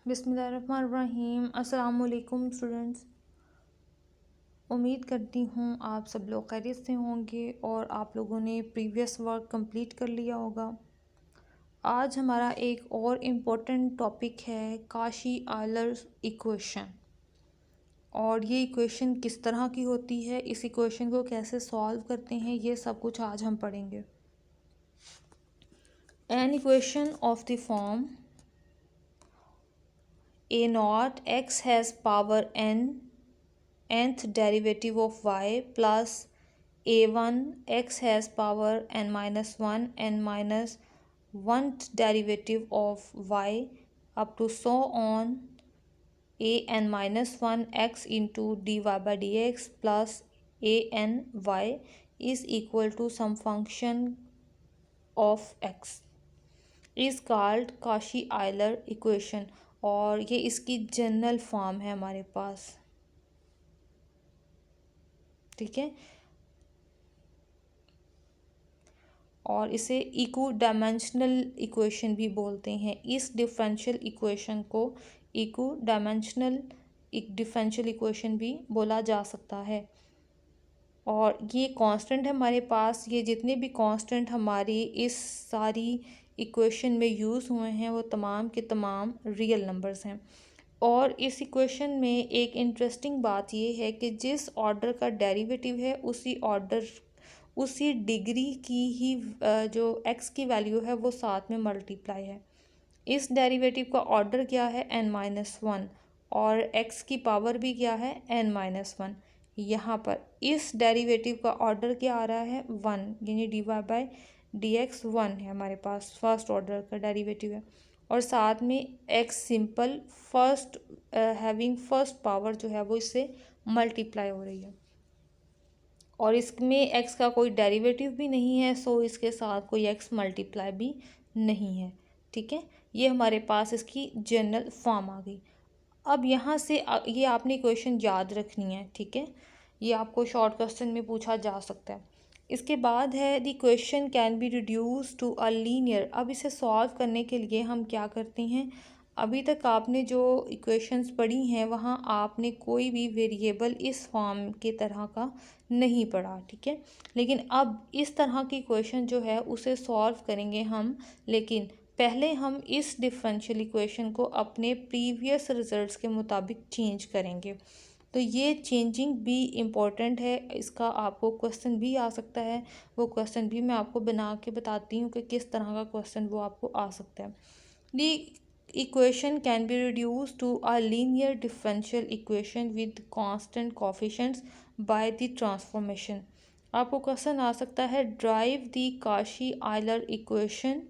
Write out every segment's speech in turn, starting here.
बिस्मिल्लाहिर्रहमानिर्रहीम। अस्सलामुअलैकुम स्टूडेंट्स। उम्मीद करती हूँ आप सब लोग खैरियत से होंगे और आप लोगों ने प्रीवियस वर्क कंप्लीट कर लिया होगा। आज हमारा एक और इम्पोर्टेंट टॉपिक है काशी आयलर इक्वेशन, और ये इक्वेशन किस तरह की होती है, इस इक्वेशन को कैसे सॉल्व करते हैं, ये सब कुछ आज हम पढ़ेंगे। An equation of the form a naught x has power nth derivative of y plus a1 x has power n minus 1 n minus 1th derivative of y up to so on a n minus 1 x into dy by dx plus a n y is equal to some function of x is called Kashi Euler equation, और ये इसकी general form है हमारे पास। ठीक है, और इसे इक्व dimensional equation भी बोलते हैं। इस डिफरेंशियल इक्वेशन को इक्व डायमेंशनल डिफरेंशियल इक्वेशन भी बोला जा सकता है। और ये कांस्टेंट है हमारे पास। ये जितने भी कांस्टेंट हमारी इस सारी इक्वेशन में यूज़ हुए हैं वो तमाम के तमाम रियल नंबर्स हैं। और इस इक्वेशन में एक इंटरेस्टिंग बात ये है कि जिस ऑर्डर का डेरिवेटिव है उसी डिग्री की ही जो x की वैल्यू है वो साथ में मल्टीप्लाई है। इस डेरिवेटिव का ऑर्डर क्या है n-1, और x की पावर भी क्या है n-1। यहाँ पर इस डेरिवेटिव का ऑर्डर क्या आ रहा है 1, यानी dy बाई dx 1 है हमारे पास, फर्स्ट ऑर्डर का डेरिवेटिव है। और साथ में x simple first having first power जो है वो इससे मल्टीप्लाई हो रही है, और इसमें x का कोई डेरिवेटिव भी नहीं है, सो इसके साथ कोई x मल्टीप्लाई भी नहीं है। ठीक है, ये हमारे पास इसकी जनरल फॉर्म आ गई। अब यहाँ से ये आपने इक्वेशन याद रखनी है। ठीक है, ये आपको शॉर्ट क्वेश्चन में पूछा जा सकता है। इसके बाद है the equation can be reduce to a linear. अब इसे सॉल्व करने के लिए हम क्या करते हैं, अभी तक आपने जो इक्वेशंस पढ़ी हैं वहाँ आपने कोई भी वेरिएबल इस फॉर्म के तरह का नहीं पढ़ा। ठीक है, लेकिन अब इस तरह की इक्वेशन जो है उसे सॉल्व करेंगे हम, लेकिन पहले हम इस डिफरेंशियल इक्वेशन को अपने प्रीवियस रिजल्ट्स के मुताबिक चेंज करेंगे। तो ये चेंजिंग भी इम्पॉर्टेंट है, इसका आपको क्वेश्चन भी आ सकता है। वो क्वेश्चन भी मैं आपको बना के बताती हूँ कि किस तरह का क्वेश्चन वो आपको आ सकता है। The equation can be reduce to a linear differential equation with constant coefficients by the transformation. आपको क्वेश्चन आ सकता है drive the Cauchy Euler equation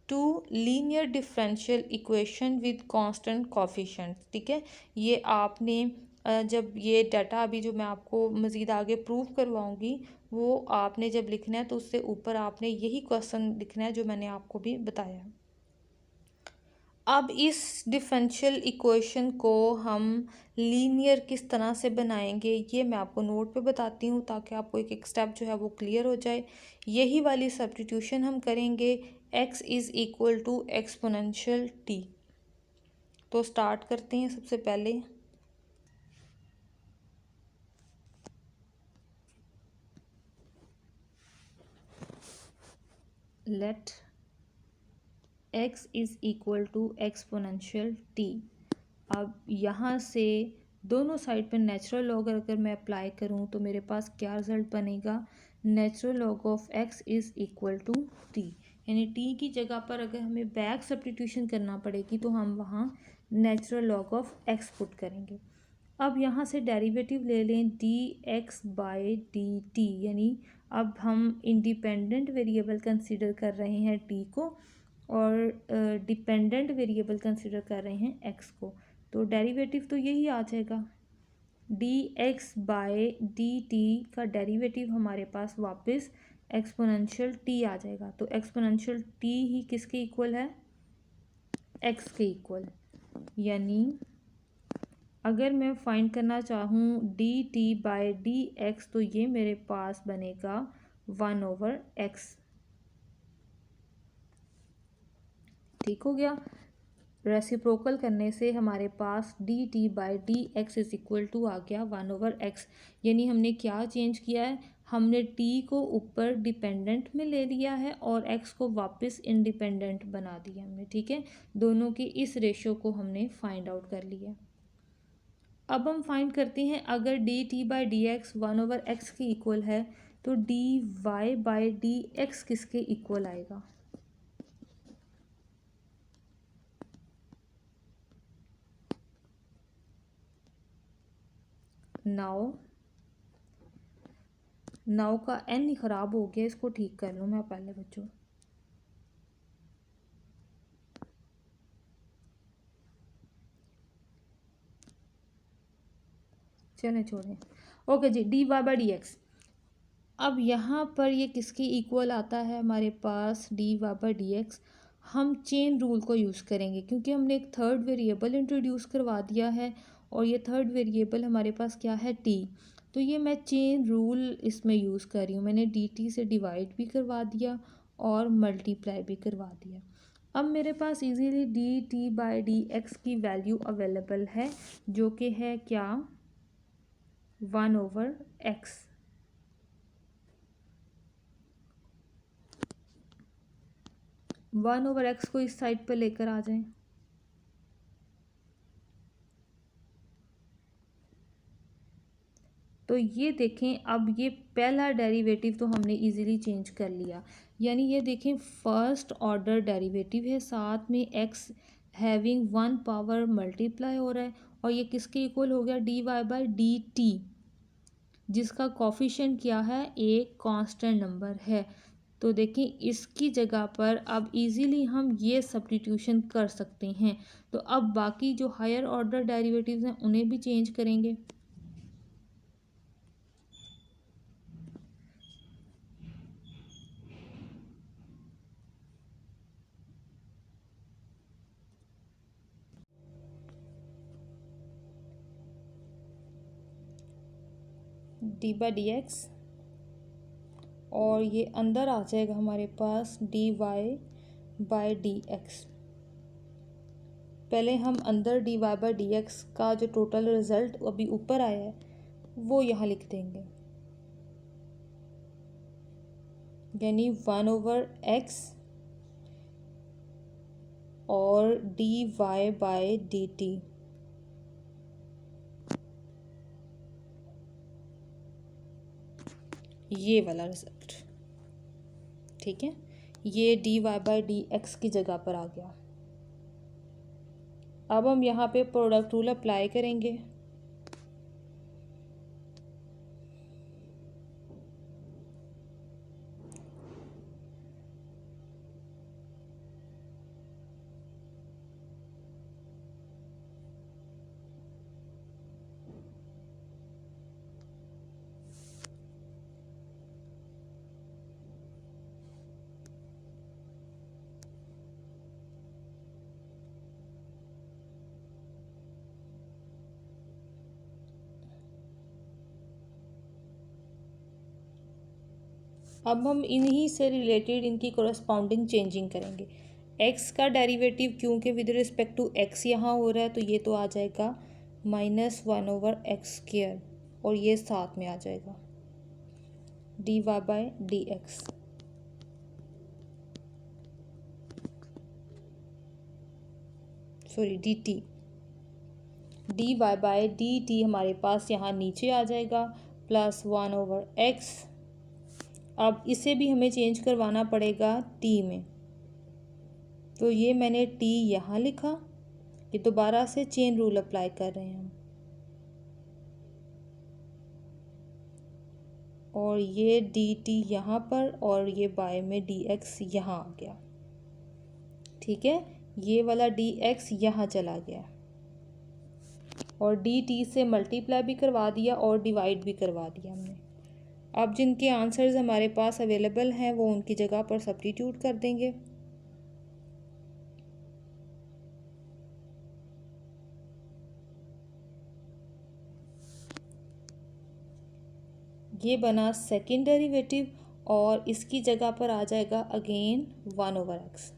to linear differential equation with constant coefficients. ठीक है, ये आपने जब ये डाटा अभी जो मैं आपको मज़ीद आगे प्रूव करवाऊंगी वो आपने जब लिखना है तो उससे ऊपर आपने यही क्वेश्चन लिखना है जो मैंने आपको भी बताया है। अब इस डिफरेंशियल इक्वेशन को हम लीनियर किस तरह से बनाएंगे ये मैं आपको नोट पे बताती हूँ, ताकि आपको एक एक स्टेप जो है वो क्लियर हो जाए। यही वाली सब्स्टिट्यूशन हम करेंगे x is equal to exponential t। तो स्टार्ट करते हैं। सबसे पहले let x is equal to exponential t। अब यहाँ से दोनों साइड पर नेचुरल लॉग अगर मैं अप्लाई करूँ तो मेरे पास क्या रिजल्ट बनेगा, natural log of x is equal to t। यानी t की जगह पर अगर हमें बैक सब्स्टिट्यूशन करना पड़ेगी तो हम वहाँ natural log of x put करेंगे। अब यहाँ से डेरिवेटिव ले लें dx बाय dt, यानी अब हम इंडिपेंडेंट वेरिएबल कंसीडर कर रहे हैं t को और डिपेंडेंट वेरिएबल कंसीडर कर रहे हैं x को। तो डेरिवेटिव तो यही आ जाएगा, dx बाय dt का डेरिवेटिव हमारे पास वापस एक्सपोनेंशियल t आ जाएगा। तो एक्सपोनेंशियल t ही किसके इक्वल है, x के इक्वल। यानी अगर मैं फाइंड करना चाहूँ dt बाय dx तो ये मेरे पास बनेगा 1/x। ठीक हो गया। रेसिप्रोकल करने से हमारे पास D T by D X is equal to आ गया 1/x। यानी हमने क्या चेंज किया है, हमने t को ऊपर डिपेंडेंट में ले लिया है और x को वापस इंडिपेंडेंट बना दिया हमने। ठीक है, दोनों की इस रेशो को हमने फाइंड आउट कर लिया। अब हम फाइंड करते हैं अगर d T by D x 1/x के इक्वल है तो d Y by D x किसके इक्वल आएगा। नाव का एन ही ख़राब हो गया, इसको ठीक कर लूँ मैं पहले बच्चों। चलें छोड़ें। ओके जी, D Y by D X. अब यहाँ पर ये किसके इक्वल आता है हमारे पास, D Y by D X. हम चेन रूल को यूज़ करेंगे क्योंकि हमने एक थर्ड वेरिएबल इंट्रोड्यूस करवा दिया है और ये थर्ड वेरिएबल हमारे पास क्या है, टी। तो ये मैं चेन रूल इसमें यूज़ कर रही हूँ। मैंने डी टी से डिवाइड भी करवा दिया और मल्टीप्लाई भी करवा दिया। अब मेरे पास easily D T by D x की वैल्यू अवेलेबल है जो कि है क्या, 1/x। 1/x को इस साइड पर लेकर आ जाएं। तो ये देखें, अब ये पहला डेरिवेटिव तो हमने इजीली चेंज कर लिया। यानी ये देखें फर्स्ट ऑर्डर डेरिवेटिव है, साथ में x हैविंग 1 पावर मल्टीप्लाई हो रहा है और ये किसके इक्वल हो गया, d Y by d t, जिसका कॉफिशिएंट क्या है, एक कांस्टेंट नंबर है। तो देखिए इसकी जगह पर अब इजीली हम ये सब्स्टिट्यूशन कर सकते हैं। तो अब बाकी जो हायर ऑर्डर डेरिवेटिव्स हैं उन्हें भी चेंज करेंगे। डी बाई डी एक्स और ये अंदर आ जाएगा हमारे पास D Y by D x. पहले हम अंदर d Y by D x का जो टोटल रिजल्ट अभी ऊपर आया है वो यहाँ लिख देंगे, यानी 1/x और d Y by d t. ये वाला रिजल्ट, ठीक है, ये d Y by D x की जगह पर आ गया। अब हम यहाँ पे प्रोडक्ट रूल अप्लाई करेंगे। अब हम इन्हीं से रिलेटेड इनकी कोरस्पॉन्डिंग चेंजिंग करेंगे। एक्स का डेरिवेटिव क्योंकि विद रिस्पेक्ट टू एक्स यहाँ हो रहा है तो ये तो आ जाएगा -1/x² और ये साथ में आ जाएगा d Y by D x. Sorry d t, d Y by d t हमारे पास यहाँ नीचे आ जाएगा +1/x। अब इसे भी हमें चेंज करवाना पड़ेगा टी में, तो ये मैंने टी यहाँ लिखा। ये दोबारा से चेन रूल अप्लाई कर रहे हैं हम, और ये डी टी यहाँ पर और ये बाय में डी एक्स यहाँ आ गया। ठीक है, ये वाला डी एक्स यहाँ चला गया और डी टी से मल्टीप्लाई भी करवा दिया और डिवाइड भी करवा दिया हमने। अब जिनके आंसर्स हमारे पास अवेलेबल हैं वो उनकी जगह पर सब्स्टिट्यूट कर देंगे। ये बना सेकेंड डेरिवेटिव और इसकी जगह पर आ जाएगा अगेन 1/x।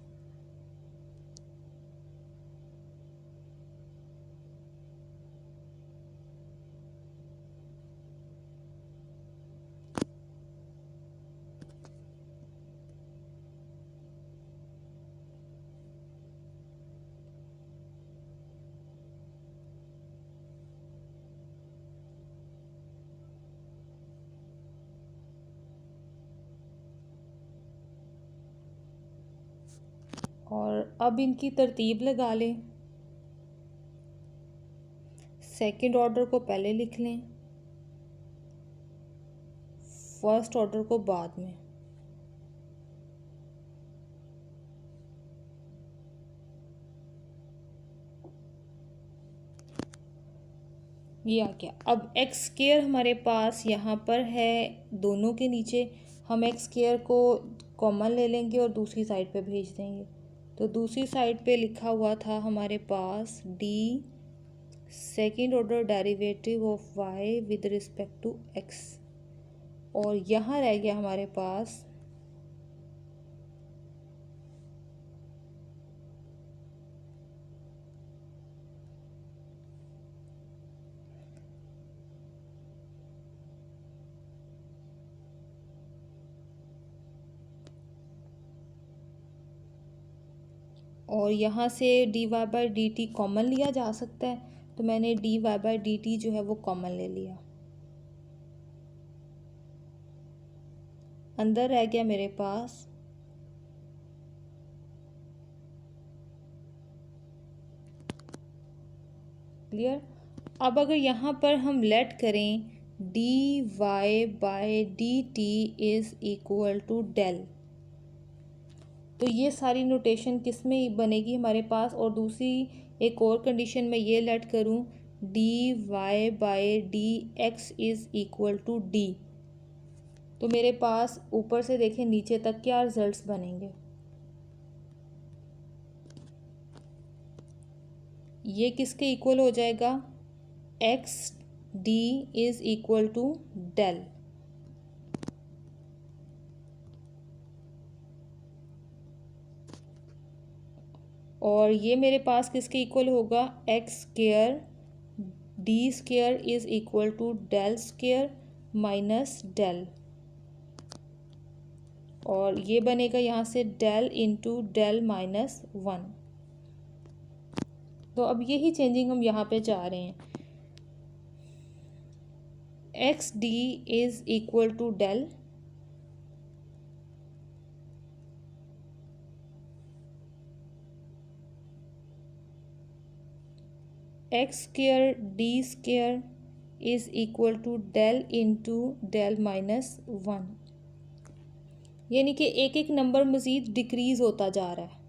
और अब इनकी तरतीब लगा लें। सेकंड ऑर्डर को पहले लिख लें, फर्स्ट ऑर्डर को बाद में। ये आ गया। अब एक्स स्क्वायर हमारे पास यहाँ पर है दोनों के नीचे, हम एक्स स्क्वायर को कॉमन ले लेंगे और दूसरी साइड पे भेज देंगे। तो दूसरी साइड पे लिखा हुआ था हमारे पास d second order derivative of y with respect to x, और यहाँ रह गया हमारे पास और यहाँ से d Y by d t common लिया जा सकता है, तो मैंने d Y by d t जो है वो कॉमन ले लिया। अंदर रह गया मेरे पास क्लियर। अब अगर यहाँ पर हम लेट करें d Y by d t is equal to del, तो ये सारी नोटेशन किस में बनेगी हमारे पास। और दूसरी एक और कंडीशन में ये लेट करूँ d Y by D x is equal to d, तो मेरे पास ऊपर से देखें नीचे तक क्या रिजल्ट्स बनेंगे। ये किसके इक्वल हो जाएगा, x d is equal to del, और ये मेरे पास किसके इक्वल होगा, x square d square is equal to del square minus del, और ये बनेगा यहाँ से del into del minus one. तो अब यही चेंजिंग हम यहाँ पे चाह रहे हैं, x d is equal to del x square d square is equal to del into del minus one, यानी कि एक एक नंबर मज़ीद डिक्रीज़ होता जा रहा है।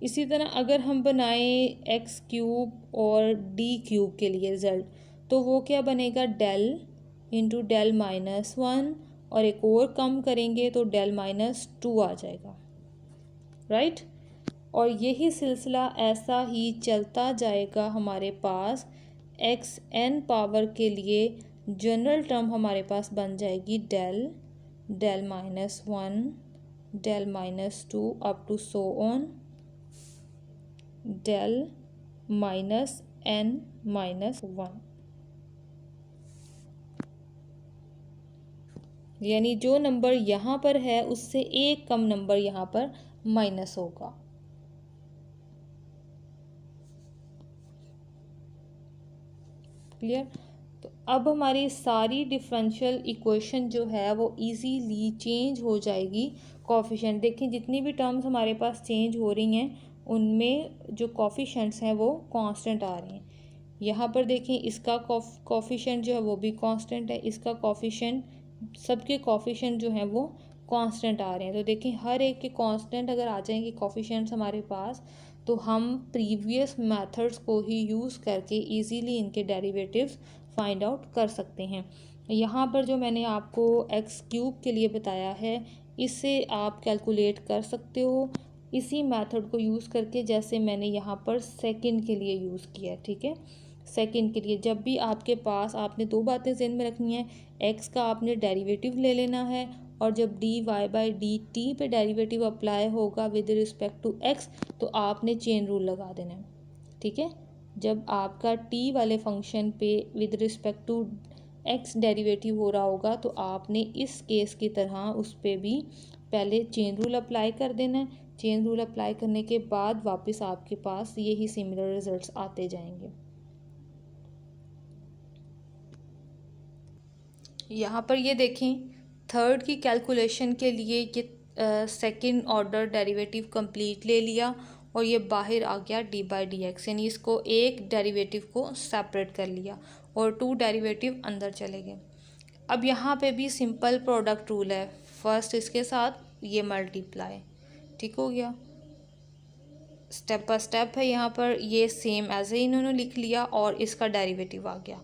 इसी तरह अगर हम बनाएं एक्स क्यूब और डी क्यूब के लिए रिज़ल्ट, तो वो क्या बनेगा, del into del minus one, और एक और कम करेंगे तो डेल माइनस टू आ जाएगा, राइट। और यही सिलसिला ऐसा ही चलता जाएगा हमारे पास। एक्स एन पावर के लिए जनरल टर्म हमारे पास बन जाएगी del del minus one del minus two up to so on del minus n minus one, यानी जो नंबर यहाँ पर है उससे एक कम नंबर यहाँ पर माइनस होगा। क्लियर। तो अब हमारी सारी डिफरेंशियल इक्वेशन जो है वो इजीली चेंज हो जाएगी। कोफिशिएंट देखें, जितनी भी टर्म्स हमारे पास चेंज हो रही हैं उनमें जो कोफिशिएंट्स हैं वो कांस्टेंट आ रहे हैं। यहाँ पर देखें, इसका कोफिशिएंट जो है वो भी कांस्टेंट है, इसका कोफिशिएंट, सबके कोफिशिएंट जो हैं वो कांस्टेंट आ रहे हैं। तो देखें, हर एक के कांस्टेंट अगर आ जाएंगे कोफिशिएंट्स हमारे पास, तो हम प्रीवियस मेथड्स को ही यूज़ करके इजीली इनके डेरिवेटिव्स फाइंड आउट कर सकते हैं। यहाँ पर जो मैंने आपको एक्स क्यूब के लिए बताया है, इससे आप कैलकुलेट कर सकते हो इसी मेथड को यूज़ करके, जैसे मैंने यहाँ पर सेकंड के लिए यूज़ किया है। ठीक है, सेकंड के लिए जब भी आपके पास, आपने दो बातें ज़हन में रखनी है, एक्स का आपने डेरिवेटिव ले लेना है, और जब d Y by d t पे डेरिवेटिव अप्लाई होगा विद रिस्पेक्ट टू एक्स, तो आपने चेन रूल लगा देना है। ठीक है, जब आपका टी वाले फंक्शन पे with respect to x derivative हो रहा होगा, तो आपने इस केस की तरह उस पर भी पहले चेन रूल अप्लाई कर देना है। चेन रूल अप्लाई करने के बाद वापस आपके पास यही सिमिलर रिजल्ट्स आते जाएंगे। यहाँ पर ये देखें, थर्ड की कैलकुलेशन के लिए ये सेकंड ऑर्डर डेरिवेटिव कंप्लीट ले लिया और ये बाहर आ गया डी बाई डी एक्स, यानी इसको एक डेरिवेटिव को सेपरेट कर लिया और टू डेरिवेटिव अंदर चले गए। अब यहाँ पे भी सिंपल प्रोडक्ट रूल है, फर्स्ट इसके साथ ये मल्टीप्लाई, ठीक हो गया, स्टेप बाय स्टेप है। यहाँ पर ये सेम ऐसे ही इन्होंने लिख लिया और इसका डेरिवेटिव आ गया,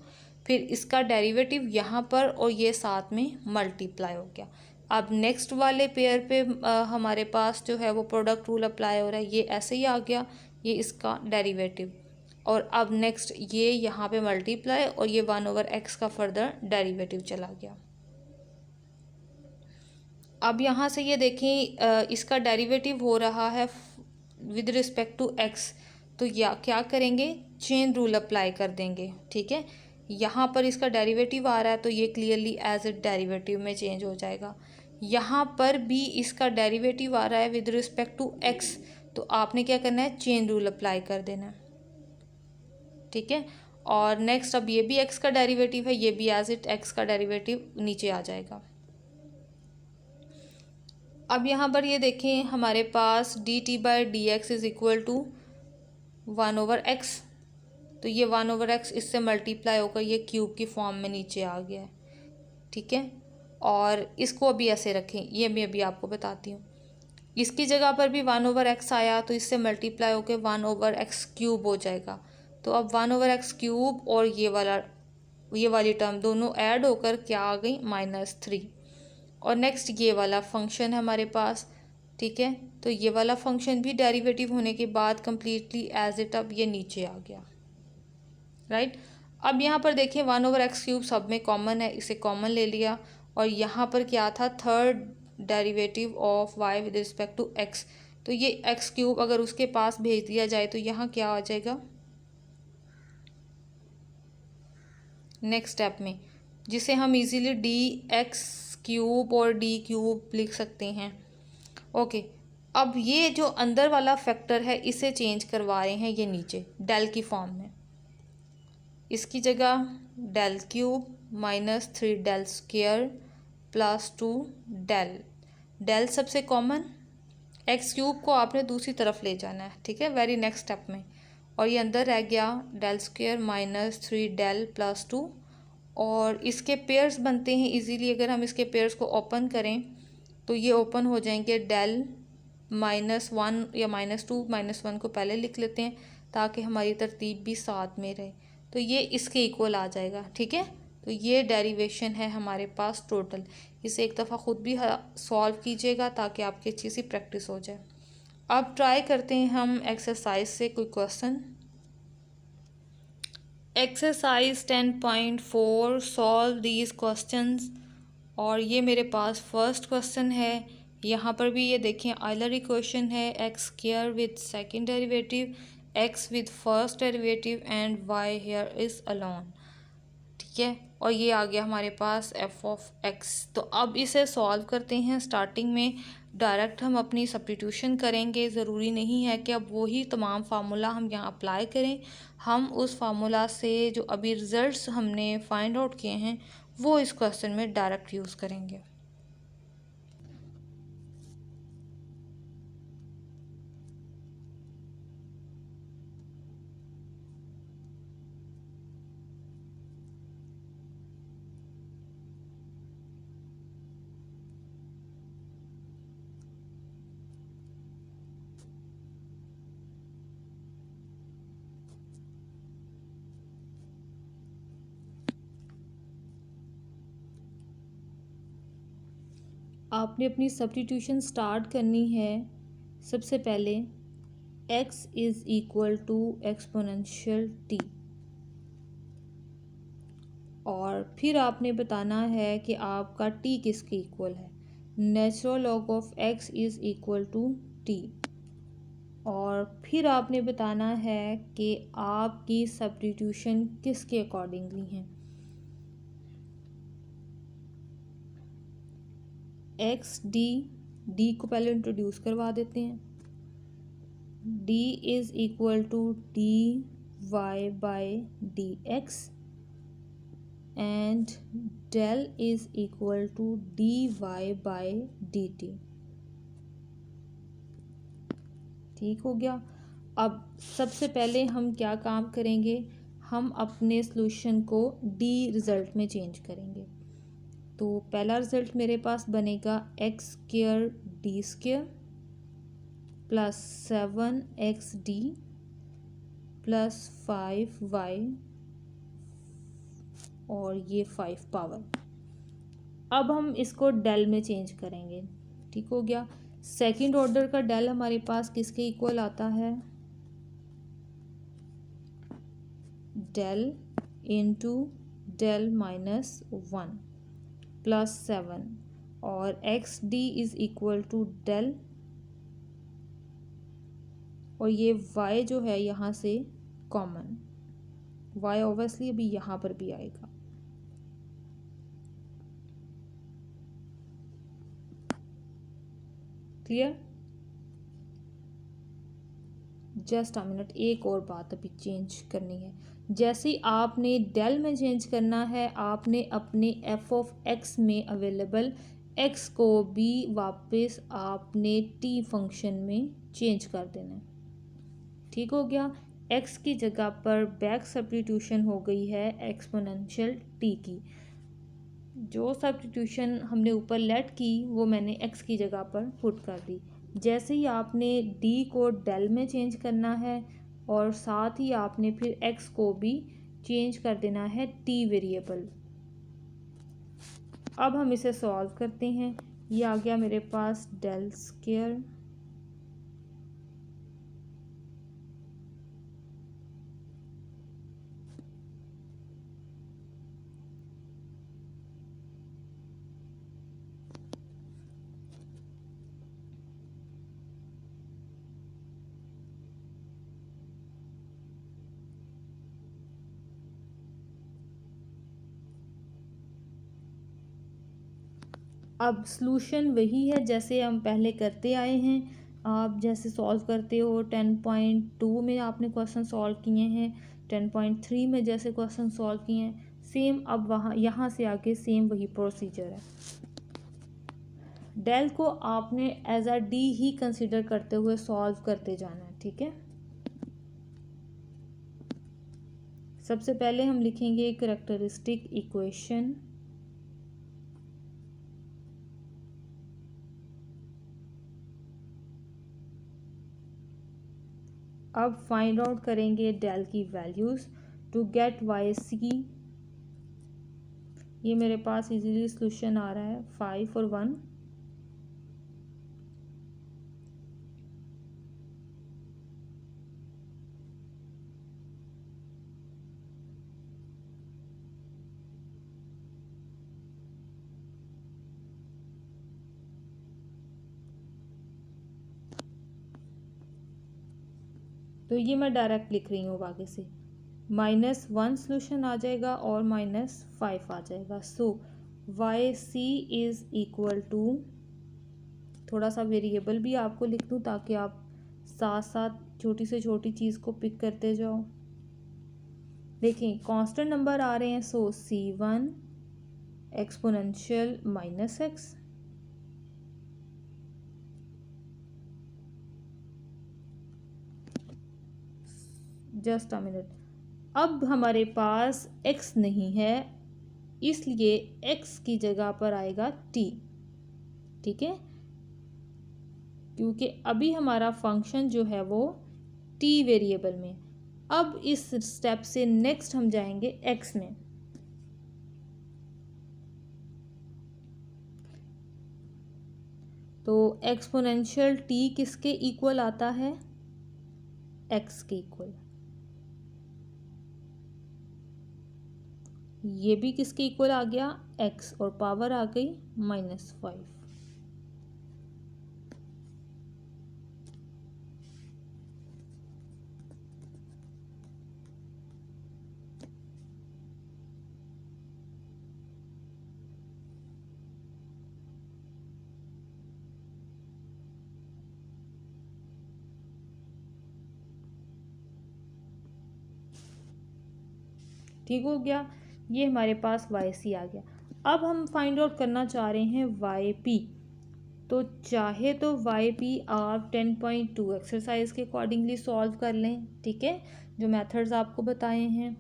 फिर इसका डेरिवेटिव यहाँ पर और ये साथ में मल्टीप्लाई हो गया। अब नेक्स्ट वाले पेयर पे हमारे पास जो है वो प्रोडक्ट रूल अप्लाई हो रहा है, ये ऐसे ही आ गया, ये इसका डेरिवेटिव, और अब नेक्स्ट ये यहाँ पे मल्टीप्लाई और ये 1/x का फर्दर डेरिवेटिव चला गया। अब यहाँ से ये देखें, इसका डेरिवेटिव हो रहा है विद रिस्पेक्ट टू x, तो या क्या करेंगे, चेन रूल अप्लाई कर देंगे, ठीक है। यहाँ पर इसका डेरिवेटिव आ रहा है तो ये क्लियरली एज ए डेरिवेटिव में चेंज हो जाएगा। यहाँ पर भी इसका डेरिवेटिव आ रहा है विद रिस्पेक्ट टू x, तो आपने क्या करना है, चेन रूल अप्लाई कर देना है, ठीक है। और नेक्स्ट अब ये भी x का डेरिवेटिव है, ये भी एज इट x का डेरिवेटिव नीचे आ जाएगा। अब यहाँ पर ये देखें, हमारे पास D T by D x is equal to 1/x, तो ये 1/x इससे मल्टीप्लाई होकर ये क्यूब की फॉर्म में नीचे आ गया है, ठीक है। और इसको अभी ऐसे रखें, ये मैं अभी आपको बताती हूँ। इसकी जगह पर भी 1/x आया तो इससे मल्टीप्लाई होकर 1/x क्यूब हो जाएगा। तो अब 1/x क्यूब और ये वाली टर्म दोनों ऐड होकर क्या आ गई, -3। और नेक्स्ट ये वाला फंक्शन है हमारे पास, ठीक है। तो ये वाला फंक्शन भी डेरिवेटिव होने के बाद कंप्लीटली एज इट अब ये नीचे आ गया, राइट। अब यहाँ पर देखें 1/x क्यूब सब में कॉमन है, इसे कॉमन ले लिया, और यहाँ पर क्या था, third derivative of y with respect to x, तो ये x क्यूब अगर उसके पास भेज दिया जाए तो यहाँ क्या आ जाएगा नेक्स्ट स्टेप में, जिसे हम इजीली डी एक्स क्यूब और डी क्यूब लिख सकते हैं, ओके। अब ये जो अंदर वाला फैक्टर है इसे चेंज करवा रहे हैं ये नीचे डेल की फॉर्म में, इसकी जगह del cube -3 del square +2 del, del सबसे कॉमन, एक्स क्यूब को आपने दूसरी तरफ ले जाना है, ठीक है, वेरी नेक्स्ट स्टेप में, और ये अंदर रह गया डेल स्क्वायर -3 डेल +2, और इसके पेयर्स बनते हैं इजीली, अगर हम इसके पेयर्स को ओपन करें तो ये ओपन हो जाएंगे, डेल -1 या -2, -1 को पहले लिख लेते हैं ताकि हमारी तरतीब भी साथ में रहे, तो ये इसके इक्वल आ जाएगा, ठीक है। तो ये डेरिवेशन है हमारे पास टोटल, इसे एक दफ़ा ख़ुद भी सॉल्व कीजिएगा ताकि आपकी अच्छी सी प्रैक्टिस हो जाए। अब ट्राई करते हैं हम एक्सरसाइज से कोई question. Exercise 10.4 solve these questions, और ये मेरे पास फर्स्ट क्वेश्चन है। यहाँ पर भी ये देखें आइलर इक्वेशन है, x square with second derivative, x with first derivative and y here is alone, ठीक है। और ये आ गया हमारे पास एफ ऑफ एक्स। तो अब इसे सॉल्व करते हैं। स्टार्टिंग में डायरेक्ट हम अपनी सब्स्टिट्यूशन करेंगे, ज़रूरी नहीं है कि अब वही तमाम फार्मूला हम यहाँ अप्लाई करें, हम उस फार्मूला से जो अभी रिज़ल्ट्स हमने फाइंड आउट किए हैं वो इस क्वेश्चन में डायरेक्ट यूज़ करेंगे। आपने अपनी सब्स्टिट्यूशन स्टार्ट करनी है। सबसे पहले x is equal to exponential t, और फिर आपने बताना है कि आपका t किसके इक्वल है। Natural log of x is equal to t, और फिर आपने बताना है कि आपकी सब्स्टिट्यूशन किसके अकॉर्डिंगली है। एक्स डी को पहले इंट्रोड्यूस करवा देते हैं। D is equal to d Y by D x, and del is equal to d Y by d t. ठीक हो गया। अब सबसे पहले हम क्या काम करेंगे, हम अपने सॉल्यूशन को डी रिज़ल्ट में चेंज करेंगे। तो पहला रिज़ल्ट मेरे पास बनेगा x square d square plus 7xd plus 5y और ये 5 पावर। अब हम इसको डेल में चेंज करेंगे। ठीक हो गया। सेकंड ऑर्डर का डेल हमारे पास किसके इक्वल आता है, del into del minus 1 plus 7 और x d is equal to del, और ये y जो है यहाँ से कॉमन, y ऑब्वियसली अभी यहाँ पर भी आएगा। क्लियर। जस्ट अ मिनट, एक और बात अभी चेंज करनी है। जैसे ही आपने डेल में चेंज करना है, आपने अपने एफ ऑफ एक्स में अवेलेबल एक्स को भी वापस आपने टी फंक्शन में चेंज कर देना है। ठीक हो गया। एक्स की जगह पर बैक सब्स्टिट्यूशन हो गई है एक्सपोनेंशियल टी की। जो सब्स्टिट्यूशन हमने ऊपर लेट की वो मैंने एक्स की जगह पर पुट कर दी। जैसे ही आपने डी को डेल में चेंज करना है और साथ ही आपने फिर एक्स को भी चेंज कर देना है टी वेरिएबल। अब हम इसे सॉल्व करते हैं। ये आ गया मेरे पास डेल स्क्वायर अब सॉल्यूशन वही है जैसे हम पहले करते आए हैं। आप जैसे सॉल्व करते हो 10.2 में आपने क्वेश्चन सॉल्व किए हैं, 10.3 में जैसे क्वेश्चन सॉल्व किए हैं, सेम अब वहाँ यहाँ से आगे सेम वही प्रोसीजर है। डेल को आपने एज अ डी ही कंसिडर करते हुए सॉल्व करते जाना है। ठीक है। सबसे पहले हम लिखेंगे कैरेक्टरिस्टिक इक्वेशन। अब फाइंड आउट करेंगे डेल की values to get y c. ये मेरे पास इजीली सॉल्यूशन आ रहा है 5 और 1। तो ये मैं डायरेक्ट लिख रही हूँ आगे से, -1 सॉल्यूशन आ जाएगा और -5 आ जाएगा। So y c is equal to, थोड़ा सा वेरिएबल भी आपको लिख दूँ ताकि आप साथ साथ छोटी से छोटी चीज़ को पिक करते जाओ। देखें कांस्टेंट नंबर आ रहे हैं, सो C1 exponential -x, just a minute. अब हमारे पास x नहीं है, इसलिए x की जगह पर आएगा t। ठीक है, क्योंकि अभी हमारा फंक्शन जो है वो t वेरिएबल में। अब इस स्टेप से नेक्स्ट हम जाएंगे x में। तो एक्सपोनेंशियल t किसके इक्वल आता है, x के इक्वल। ये भी किसके इक्वल आ गया, x, और पावर आ गई -5। ठीक हो गया। ये हमारे पास वाई सी आ गया। अब हम फाइंड आउट करना चाह रहे हैं वाई पी। तो चाहे तो वाई पी आप 10.2 एक्सरसाइज के अकॉर्डिंगली सॉल्व कर लें, ठीक है, जो मेथड्स आपको बताए हैं,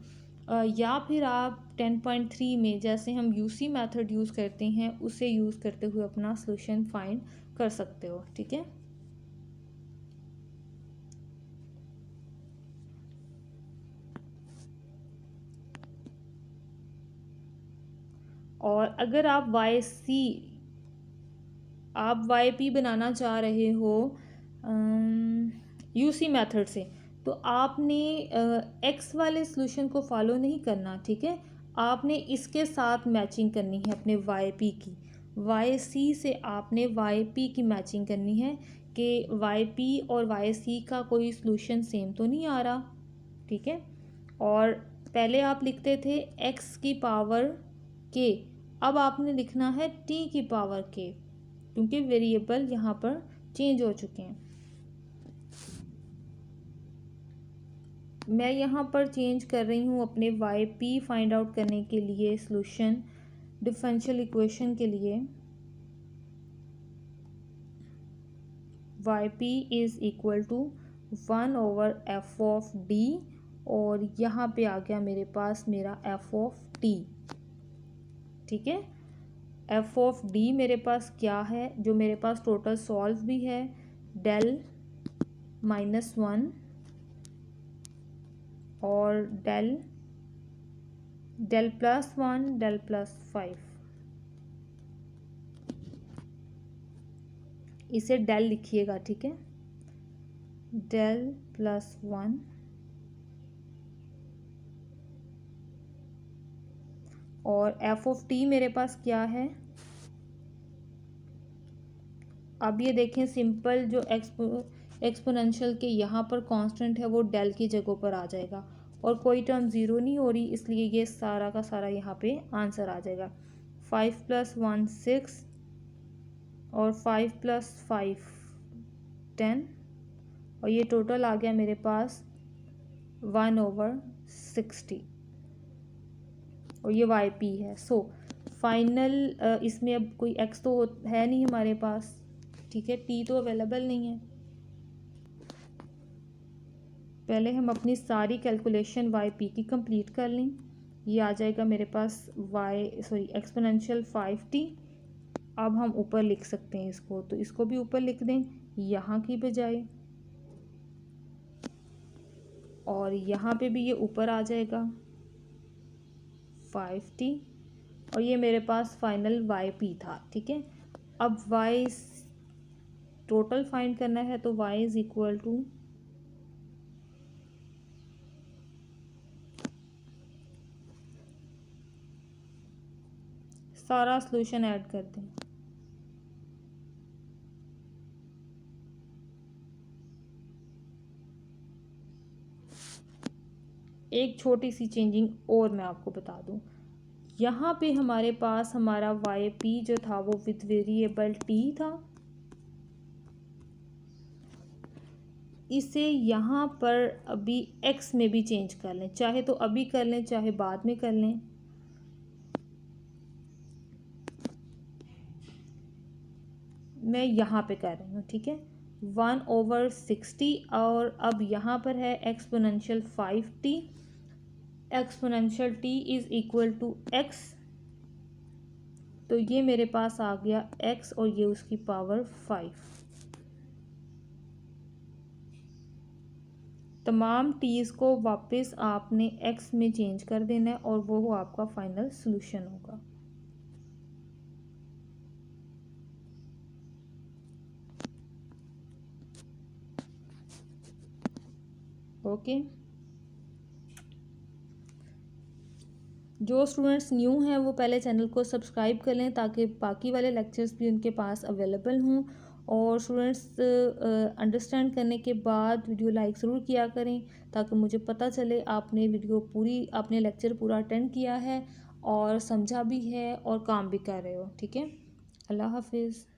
या फिर आप 10.3 में जैसे हम यूसी मेथड यूज़ करते हैं उसे यूज़ करते हुए अपना सॉल्यूशन फाइंड कर सकते हो, ठीक है। और अगर आप वाई पी बनाना चाह रहे हो यूसी मेथड से, तो आपने एक्स वाले सॉल्यूशन को फॉलो नहीं करना, ठीक है। आपने इसके साथ मैचिंग करनी है अपने वाई पी की। वाई सी से आपने वाई पी की मैचिंग करनी है कि वाई पी और वाई सी का कोई सॉल्यूशन सेम तो नहीं आ रहा, ठीक है। और पहले आप लिखते थे एक्स की पावर के, अब आपने लिखना है टी की पावर के, क्योंकि वेरिएबल यहाँ पर चेंज हो चुके हैं। मैं यहाँ पर चेंज कर रही हूँ अपने वाई पी फाइंड आउट करने के लिए सॉल्यूशन डिफरेंशियल इक्वेशन के लिए। Y p is equal to 1/f of d, और यहाँ पे आ गया मेरे पास मेरा f ऑफ टी, ठीक है। f ऑफ डी मेरे पास क्या है, जो मेरे पास टोटल सॉल्व भी है, डेल -1 और डेल +1 डेल +5, इसे डेल लिखिएगा, ठीक है, डेल +1 और f ऑफ टी मेरे पास क्या है। अब ये देखें सिंपल जो एक्सपोनेंशियल के यहाँ पर कांस्टेंट है वो डेल की जगह पर आ जाएगा, और कोई टर्म ज़ीरो नहीं हो रही, इसलिए ये सारा का सारा यहाँ पे आंसर आ जाएगा। 5 + 1 6 और 5 + 5 10, और ये टोटल आ गया मेरे पास 1/60, और ये वाई पी है। सो फाइनल इसमें अब कोई एक्स तो है नहीं हमारे पास, ठीक है, टी तो अवेलेबल नहीं है। पहले हम अपनी सारी कैलकुलेशन वाई पी की कंप्लीट कर लें। ये आ जाएगा मेरे पास एक्सपोनेंशियल 5t। अब हम ऊपर लिख सकते हैं इसको, तो इसको भी ऊपर लिख दें यहाँ की बजाय, और यहाँ पे भी ये ऊपर आ जाएगा 5t, और ये मेरे पास फाइनल वाई पी था, ठीक है। अब वाई टोटल फाइंड करना है, तो y इज़ इक्वल टू सारा सॉल्यूशन ऐड कर दें। एक छोटी सी चेंजिंग और मैं आपको बता दूं, यहाँ पे हमारे पास हमारा वाई पी जो था वो विद वेरिएबल टी था, इसे यहाँ पर अभी x में भी चेंज कर लें, चाहे तो अभी कर लें चाहे बाद में कर लें। मैं यहाँ पे कर रही हूँ, ठीक है, 1/60, और अब यहाँ पर है exponential 5t, exponential t is equal to x, तो ये मेरे पास आ गया x और ये उसकी पावर 5। तमाम टीज़ को वापस आपने x में चेंज कर देना है, और वो आपका फाइनल सॉल्यूशन होगा। ओके, जो स्टूडेंट्स न्यू हैं वो पहले चैनल को सब्सक्राइब कर लें ताकि बाकी वाले लेक्चर्स भी उनके पास अवेलेबल हों, और स्टूडेंट्स अंडरस्टैंड करने के बाद वीडियो लाइक ज़रूर किया करें ताकि मुझे पता चले आपने लेक्चर पूरा अटेंड किया है और समझा भी है और काम भी कर रहे हो, ठीक है। अल्लाह हाफिज़।